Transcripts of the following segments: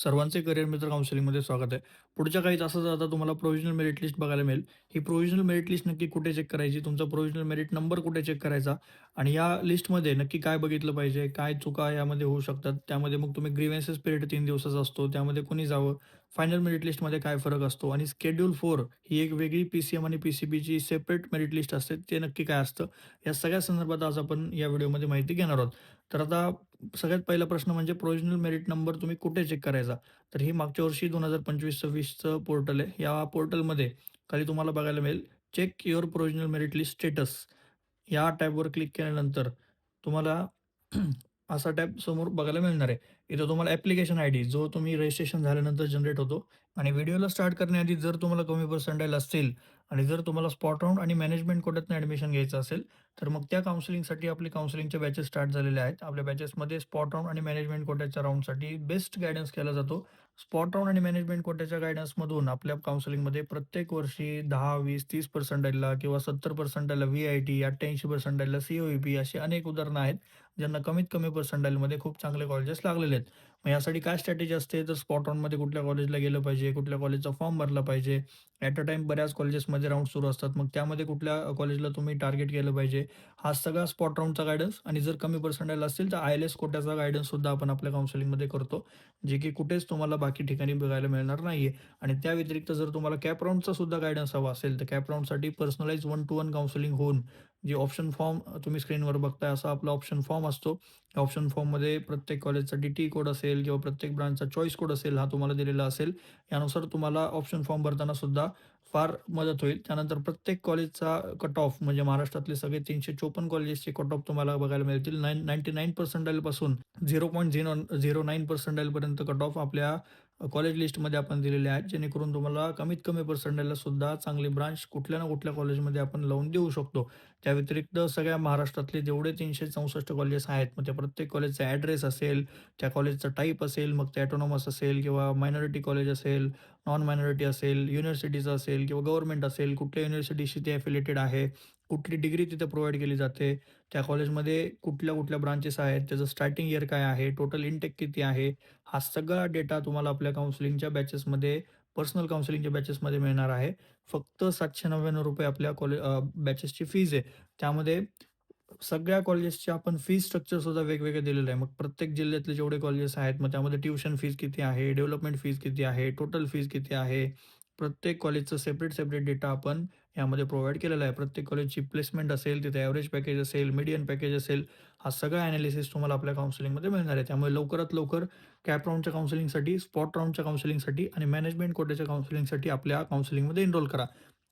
सर्वांचे करिअर मित्र काउन्सिलिंगमध्ये स्वागत आहे. पुढच्या काही तासात आता तुम्हाला प्रोव्हिजनल मेरिट लिस्ट बघायला मिळेल. ही प्रोव्हिजनल मेरिट लिस्ट नक्की कुठे चेक करायची, तुमचा प्रोव्हिजनल मेरिट नंबर कुठे चेक करायचा आणि या लिस्टमध्ये नक्की काय बघितलं पाहिजे, काय चुका यामध्ये होऊ शकतात. त्यामध्ये मग तुम्ही ग्रीव्हन्सेस पिरियड 3 दिवसाचा असतो, त्यामध्ये कोणी जावं, फायनल मेरिट लिस्टमध्ये काय फरक असतो आणि शेड्यूल 4 ही एक वेगळी पी-सी-एम आणि पी-सी-बीची सेपरेट मेरिट लिस्ट असते. ते नक्की काय असतं, या सगळ्या संदर्भात आज आपण या व्हिडिओमध्ये माहिती घेणार आहोत. तर आता सगळ्यात पहिला प्रश्न म्हणजे प्रोव्हिजनल मेरिट नंबर तुम्ही कुठे चेक करायचा? तर ही मागच्या वर्षी 2025-26चं पोर्टल आहे. या पोर्टलमध्ये खाली तुम्हाला बघायला मिळेल, check your provisional merit list status. या टॅबवर क्लिक केल्यानंतर तुम्हाला असा टॅब समोर बघायला मिळणार आहे. इथं तुम्हाला ॲप्लिकेशन आयडी जो तुम्ही रजिस्ट्रेशन झाल्यानंतर जनरेट होतो आणि व्हिडिओला स्टार्ट करण्याआधी जर तुम्हाला कमी पर्सेंटाइल असतील आणि जर तुम्हाला स्पॉट राउंड आणि मॅनेजमेंट कोट्यातून ॲडमिशन घ्यायचं असेल, तर मग त्या काउन्सिलिंगसाठी आपले काउन्सिलिंगच्या बॅचेस स्टार्ट झालेल्या आहेत. आपल्या बॅचेसमध्ये स्पॉट राउंड आणि मॅनेजमेंट कोट्याच्या राउंडसाठी बेस्ट गाईडन्स केला जातो. स्पॉट राउंड आणि मॅनेजमेंट कोट्याच्या गाईडन्समधून आपल्या काउन्सिलिंगमध्ये प्रत्येक वर्षी 10, 20, 30 पर्सेंटाइलला किंवा 70 पर्सेंटाइलला व्ही-आय-टी, 88 पर्सेंटाइलला सी-ओ-ई-पी अशी अनेक उदाहरणं आहेत, ज्यांना कमीत कमी पर्सेंटाइलमध्ये खूप चांगले कॉलेजेस लागलेले आहेत. मग यासाठी काय स्ट्रॅटेजी असते, तर स्पॉट राउंडमध्ये कुठल्या कॉलेजला गेलं पाहिजे, कुठल्या कॉलेजचा फॉर्म भरला पाहिजे. ॲट अ टाईम बऱ्याच कॉलेजेसमध्ये राउंड सुरू असतात. मग त्यामध्ये कुठल्या कॉलेजला तुम्ही टार्गेट केलं पाहिजे. हा सगळा स्पॉट राउंडचा गाईडन्स आणि जर कमी पर्सेंटाइल असतील तर आय-एल-एस कोट्याचा गाईडन्ससुद्धा आपण आपल्या काउन्सिलिंगमध्ये करतो. जे की कुठेच तुम्हाला बाकी ठिकाणी बघायला मिळणार नाहीये. आणि त्या व्यतिरिक्त जर तुम्हाला कॅप राउंडचा सुद्धा गाईडन्स हवा असेल, तर कॅप राउंडसाठी पर्सनलाइज 1 टू 1 काउन्सिलिंग होऊन जे ऑप्शन फॉर्म तुम्ही स्क्रीनवर बघताय असा आपला ऑप्शन फॉर्म असतो. त्या ऑप्शन फॉर्ममध्ये प्रत्येक कॉलेजचा डी-टी कोड असेल किंवा प्रत्येक ब्रांचचा चॉईस कोड असेल, हा तुम्हाला दिलेला असेल. यानुसार तुम्हाला ऑप्शन फॉर्म भरताना सुद्धा फार मदत होईल. त्यानंतर प्रत्येक कॉलेजचा कट ऑफ म्हणजे महाराष्ट्रातले सगळे 354 कॉलेजेसचे कट ऑफ तुम्हाला बघायला मिळतील. 99 पर्सेंटाइलपासून 0.009 पर्सेंटाइलपर्यंत कट ऑफ आपल्या कॉलेज लिस्टमध्ये आपण दिलेले आहेत. जेणेकरून तुम्हाला कमीत कमी पर्सेंटाइलला सुद्धा चांगली ब्रांच कुठल्या ना कुठल्या कॉलेजमध्ये आपण लावून देऊ शकतो. त्या व्यतिरिक्त सगळ्या महाराष्ट्रातले जेवढे 364 कॉलेजेस आहेत, मग त्या प्रत्येक कॉलेजचा ॲड्रेस असेल, त्या कॉलेजचा टाइप असेल, मग ते ऑटोनॉमस असेल किंवा मायनॉरिटी कॉलेज असेल, नॉन मायनॉरिटी असेल, युनिव्हर्सिटीचं असेल किंवा गव्हर्नमेंट असेल, कुठल्या युनिव्हर्सिटीशी ते ॲफिलिएटेड आहे, कुठली डिग्री तिथे प्रोव्हाईड केली जाते, त्या कॉलेजमध्ये कुठल्या-कुठल्या ब्रांचेस आहेत, त्याचं स्टार्टिंग इयर काय आहे, टोटल इनटेक किती आहे, हा सगळा डेटा तुम्हाला आपल्या काउन्सिलिंगच्या बॅचेसमध्ये पर्सनल काउन्सिलिंगच्या बॅचेसमध्ये मिळणार आहे. फक्त ₹799 आपल्या बॅचेसची फीज आहे. त्यामध्ये सगळ्या कॉलेजेसचे आपण फीज स्ट्रक्चरसुद्धा वेगवेगळं दिलेलं आहे. मग प्रत्येक जिल्ह्यातले जेवढे कॉलेजेस आहेत, मग त्यामध्ये ट्युशन फीज किती आहे, डेव्हलपमेंट फीज किती आहे, टोटल फीज किती आहे, प्रत्येक कॉलेजचं सेपरेट डेटा आपण यामध्ये प्रोव्हाईड केलेला आहे. प्रत्येक कॉलेजची प्लेसमेंट असेल, तिथे ॲव्हरेज पॅकेज असेल, मीडियन पॅकेज असेल, हा सगळा ॲनालिसिस तुम्हाला आपल्या काउन्सिलिंगमध्ये मिळणार आहे. त्यामुळे लवकरात लवकर कॅप राउंडच्या काउन्सिलिंगसाठी, स्पॉट राउंडच्या काउन्सिलिंगसाठी आणि मॅनेजमेंट कोट्याच्या काउन्सिलिंगसाठी आपल्या काउन्सिलिंगमध्ये एनरोल करा.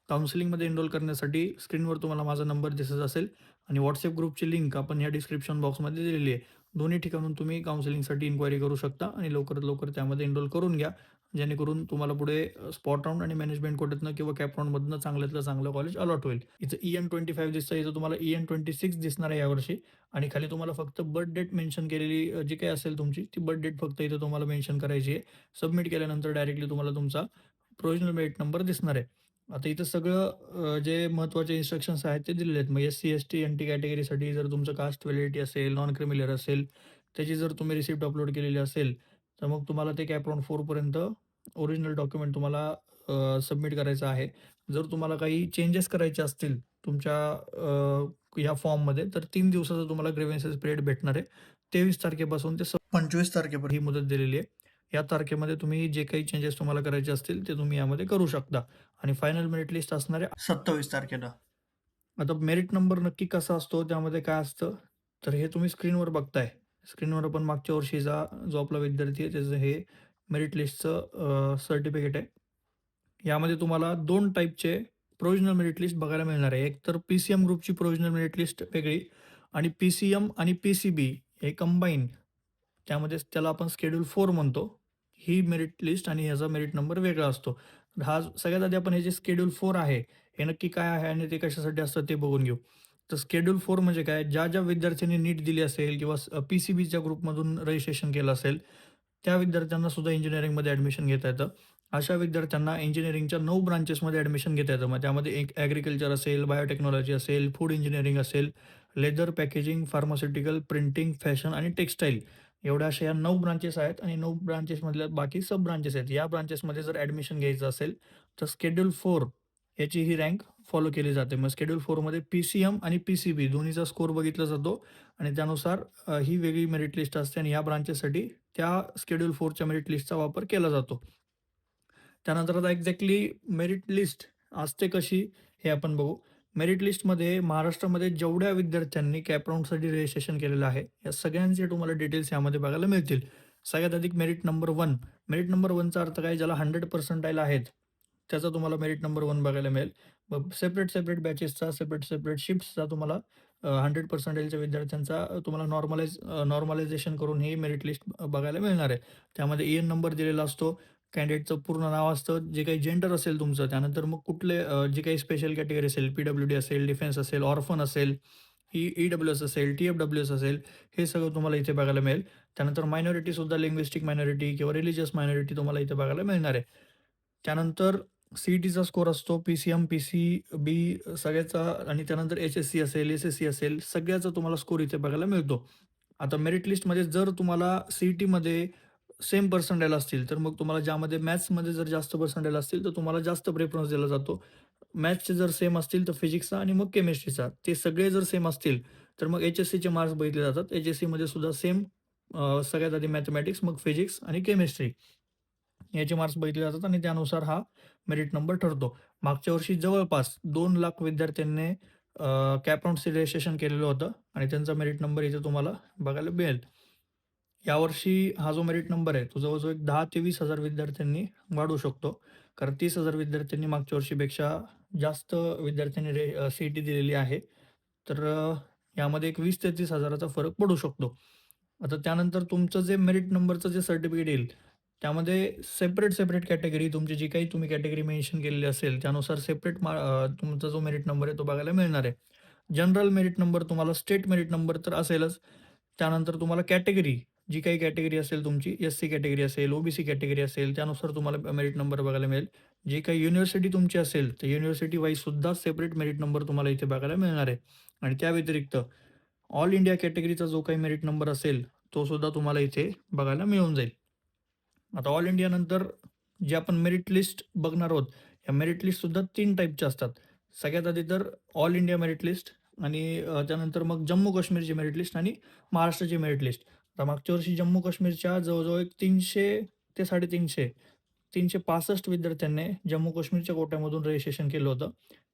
काउन्सिलिंगमध्ये एनरोल करण्यासाठी स्क्रीनवर तुम्हाला माझा नंबर दिसत असेल आणि WhatsApp ग्रुपची लिंक आपण ह्या डिस्क्रिप्शन बॉक्समध्ये दिलेली आहे. दोन्ही ठिकाणून तुम्ही काउन्सिलिंगसाठी इन्क्वायरी करू शकता आणि लवकरात लवकर त्यामध्ये एनरोल करून घ्या. जेणेकरून तुम्हाला पुढे स्पॉट राउंड आणि मॅनेजमेंट कोट्यातनं किंवा कॅप राउंडमधनं चांगल्यातलं चांगलं कॉलेज अलॉट होईल. इथं EN25 दिसतं, इथं तुम्हाला EN26 दिसणार आहे यावर्षी आणि खाली तुम्हाला फक्त बर्थ डेट मेन्शन केलेली जी काही असेल तुमची, ती बर्थ डेट फक्त इथं तुम्हाला मेन्शन करायची आहे. सबमिट केल्यानंतर डायरेक्टली तुम्हाला तुमचा प्रोव्हिजनल मेरिट नंबर दिसणार आहे. आता इथं सगळं जे महत्त्वाचे इन्स्ट्रक्शन्स आहेत ते दिलेले आहेत. मग एस-सी, एस-टी, एन-टी कॅटेगरीसाठी जर तुमचं कास्ट व्हॅलिडिटी असेल, नॉन क्रिमिलेअर असेल, त्याची जर तुम्ही रिसिप्ट अपलोड केलेली असेल, तर मग तुम्हाला ते कॅप राउंड 4 पर्यंत ओरिजिनल डॉक्युमेंट तुम्हाला सबमिट करायचं आहे. जर तुम्हाला काही चेंजेस करायचे असतील तुमच्या या फॉर्ममध्ये, तर 3 दिवसाचा तुम्हाला ग्रीव्हन्सेस पिरियड भेटणार आहे. 23 तारखेपासून ते 25 तारखेपर्यंत ही मुदत दिलेली आहे. या तारखेमध्ये तुम्ही जे काही चेंजेस तुम्हाला करायचे असतील, ते तुम्ही यामध्ये करू शकता. आणि फायनल मेरिट लिस्ट असणार आहे 27 तारखेला. आता मेरिट नंबर नक्की कसा असतो, त्यामध्ये काय असतं, तर हे तुम्ही स्क्रीनवर बघताय. स्क्रीनवर आपण मागच्या वर्षीचा जो आपला विद्यार्थी आहे, त्याचं हे मेरिट लिस्टचं सर्टिफिकेट आहे. यामध्ये तुम्हाला 2 टाइपचे प्रोव्हिजनल मेरिट लिस्ट बघायला मिळणार आहे. एक तर पी-सी-एम ग्रुपची प्रोव्हिजनल मेरिट लिस्ट वेगळी आणि पी-सी-एम आणि पी-सी-बी हे कंबाईन त्यामध्ये त्याला आपण शेड्यूल 4 म्हणतो. ही मेरिट लिस्ट आणि ह्याचा मेरिट नंबर वेगळा असतो. हा सगळ्यात आधी आपण हे जे शेड्यूल 4 आहे, हे नक्की काय आहे आणि ते कशासाठी असतं ते बघून घेऊ. तर शेड्यूल 4 म्हणजे काय? ज्या विद्यार्थ्यांनी नीट दिली असेल किंवा पी-सी-बीच्या ग्रुपमधून रजिस्ट्रेशन केलं असेल, त्या विद्यार्थ्यांना सुद्धा इंजिनिअरिंगमध्ये ॲडमिशन घेता येतं. अशा विद्यार्थ्यांना इंजिनिअरिंगच्या 9 ब्रांचेसमध्ये ॲडमिशन घेता येतं. मग त्यामध्ये एक ॲग्रीकल्चर असेल, बायोटेक्नॉलॉजी असेल, फूड इंजिनिअरिंग असेल, leather packaging, pharmaceutical, printing, fashion आणि टेक्सटाईल. एवढ्या अशा या 9 ब्रांचेस आहेत आणि 9 ब्रांचेसमधल्या बाकी सब ब्रांचेस आहेत. या ब्रांचेसमध्ये जर ॲडमिशन घ्यायचं असेल, तर शेड्यूल 4 याची ही रँक फॉलो केली जाते. मग शेड्यूल 4मध्ये पी-सी-एम आणि पी-सी-बी दोन्हीचा स्कोर बघितला जातो आणि त्यानुसार ही वेगळी मेरिट लिस्ट असते आणि या ब्रांचेससाठी त्या शेड्यूल 4च्या मेरिट लिस्टचा वापर केला जातो. त्यानंतर आता एक्झॅक्टली मेरिट लिस्ट असते कशी हे आपण बघू. मेरिट लिस्टमध्ये महाराष्ट्रामध्ये जेवढ्या विद्यार्थ्यांनी कॅप राउंडसाठी रजिस्ट्रेशन केलेलं आहे, या सगळ्यांचे तुम्हाला डिटेल्स यामध्ये बघायला मिळतील. सगळ्यात अधिक मेरिट नंबर 1. मेरिट नंबर 1चा अर्थ काय? ज्याला 100 पर्सेंटाइल आहेत, त्याचा तुम्हाला मेरिट नंबर 1 बघायला मिळेल. मग सेपरेट बॅचेसचा, सेपरेट शिफ्ट्सचा तुम्हाला 100 पर्सेंटाइलच्या विद्यार्थ्यांचा तुम्हाला नॉर्मलायझेशन करून ही मेरिट लिस्ट बघायला मिळणार आहे. त्यामध्ये EN नंबर दिलेला असतो. कॅन्डिडेटचं पूर्ण नाव असतं, जे काही जेंडर असेल तुमचं, त्यानंतर मग कुठले जे काही स्पेशल कॅटेगरी असेल, पी-डब्ल्यू-डी असेल, डिफेन्स असेल, ऑर्फन असेल, ई-डब्ल्यू-एस असेल, टी-एफ-डब्ल्यू-एस असेल, हे सगळं तुम्हाला इथे बघायला मिळेल. त्यानंतर मायनॉरिटीसुद्धा लिंग्विस्टिक मायनॉरिटी किंवा रिलिजियस मायनॉरिटी तुम्हाला इथे बघायला मिळणार आहे. त्यानंतर सी-ई-टीचा स्कोर असतो, पी-सी-एम, पी-सी-बी सगळ्याचा आणि त्यानंतर एच-एस-सी असेल, एस-एस-सी असेल, सगळ्याचा तुम्हाला स्कोर इथे बघायला मिळतो. आता मेरिट लिस्टमध्ये जर तुम्हाला सी-ई-टीमध्ये सेम पर्सेंटाइल असतील, तर मग तुम्हाला ज्यामध्ये मॅथ्समध्ये जर जास्त पर्सेंटाइल असतील, तर तुम्हाला जास्त प्रेफरन्स दिला जातो. मॅथ्सचे जर सेम असतील, तर फिजिक्सचा आणि मग केमिस्ट्रीचा. ते सगळे जर सेम असतील, तर मग एच-एस-सीचे मार्क्स बघितले जातात. एच-एस-सीमध्ये सुद्धा सेम सगळ्यात आधी मॅथेमॅटिक्स, मग फिजिक्स आणि केमिस्ट्री याचे मार्क्स बघितले जातात आणि त्यानुसार हा मेरिट नंबर ठरतो. मागच्या वर्षी जवळपास 2,00,000 विद्यार्थ्यांनी कॅप राउंडचं रजिस्ट्रेशन केलेलं होतं आणि त्यांचा मेरिट नंबर इथे तुम्हाला बघायला मिळेल. यावर्षी हा जो मेरिट नंबर आहे, तो जवळ-जवळ एक 10,000 ते 20,000 विद्यार्थ्यांनी वाढू शकतो. कारण 30,000 विद्यार्थ्यांनी मागच्या वर्षीपेक्षा जास्त विद्यार्थ्यांनी सी-ई-टी दिलेली आहे. तर यामध्ये एक 20,000 ते 30,000चा फरक पडू शकतो. आता त्यानंतर तुमचं जे मेरिट नंबरचं जे सर्टिफिकेट येईल, त्यामध्ये सेपरेट कॅटेगरी तुमची जी काही तुम्ही कॅटेगरी मेन्शन केलेली असेल, त्यानुसार तुमचा जो मेरिट नंबर आहे तो बघायला मिळणार आहे. जनरल मेरिट नंबर तुम्हाला स्टेट मेरिट नंबर तर असेलच. त्यानंतर तुम्हाला कॅटेगरी, जी काही कॅटेगरी असेल तुमची, एस-सी कॅटेगरी असेल, ओ-बी-सी कॅटेगरी असेल, त्यानुसार तुम्हाला मेरिट नंबर बघायला मिळेल. जी काही युनिव्हर्सिटी तुमची असेल, तर युनिव्हर्सिटी वाईज सुद्धा सेपरेट मेरिट नंबर तुम्हाला इथे बघायला मिळणार आहे. आणि त्या व्यतिरिक्त ऑल इंडिया कॅटेगरीचा जो काही मेरिट नंबर असेल, तो सुद्धा तुम्हाला इथे बघायला मिळून जाईल. आता ऑल इंडिया नंतर जे आपण मेरिट लिस्ट बघणार आहोत, या मेरिट लिस्टसुद्धा 3 टाईपच्या असतात. सगळ्यात आधी तर ऑल इंडिया मेरिट लिस्ट आणि त्यानंतर मग जम्मू काश्मीरची मेरिट लिस्ट आणि महाराष्ट्राची मेरिट लिस्ट. आता मागच्या वर्षी जम्मू काश्मीरच्या जवळ-जवळ एक 300 ते 350 365 विद्यार्थ्यांनी जम्मू काश्मीरच्या कोट्यामधून रजिस्ट्रेशन केलं होतं.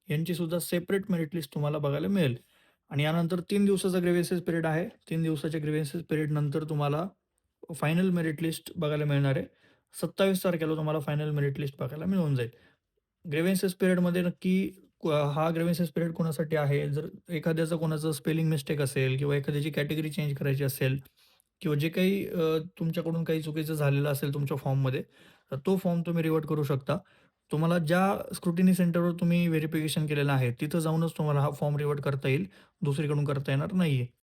यांची सुद्धा सेपरेट मेरिट लिस्ट तुम्हाला बघायला मिळेल. आणि यानंतर 3 दिवसाचा ग्रेव्हियन्सेस पिरियड आहे. 3 दिवसाच्या ग्रेव्हियन्सेस पिरियडनंतर तुम्हाला फायनल मेरिट लिस्ट बघायला मिळणार आहे. 27 तारखेला तुम्हाला फायनल मेरिट लिस्ट बघायला मिळून जाईल. ग्रेव्हियन्सेस पिरियडमध्ये नक्की हा ग्रेव्हियन्सेस पिरियड कोणासाठी आहे? जर एखाद्याचं कोणाचं स्पेलिंग मिस्टेक असेल किंवा एखाद्याची कॅटेगरी चेंज करायची असेल किंवा जे काही तुमच्याकडून काही चुकीचं झालेलं असेल तुमच्या फॉर्ममध्ये, तर तो फॉर्म तुम्ही रिव्हर्ट करू शकता. तुम्हाला ज्या स्क्रुटिनी सेंटरवर तुम्ही व्हेरिफिकेशन केलेलं आहे, तिथं जाऊनच तुम्हाला हा फॉर्म रिव्हर्ट करता येईल. दुसरीकडून करता येणार नाहीये.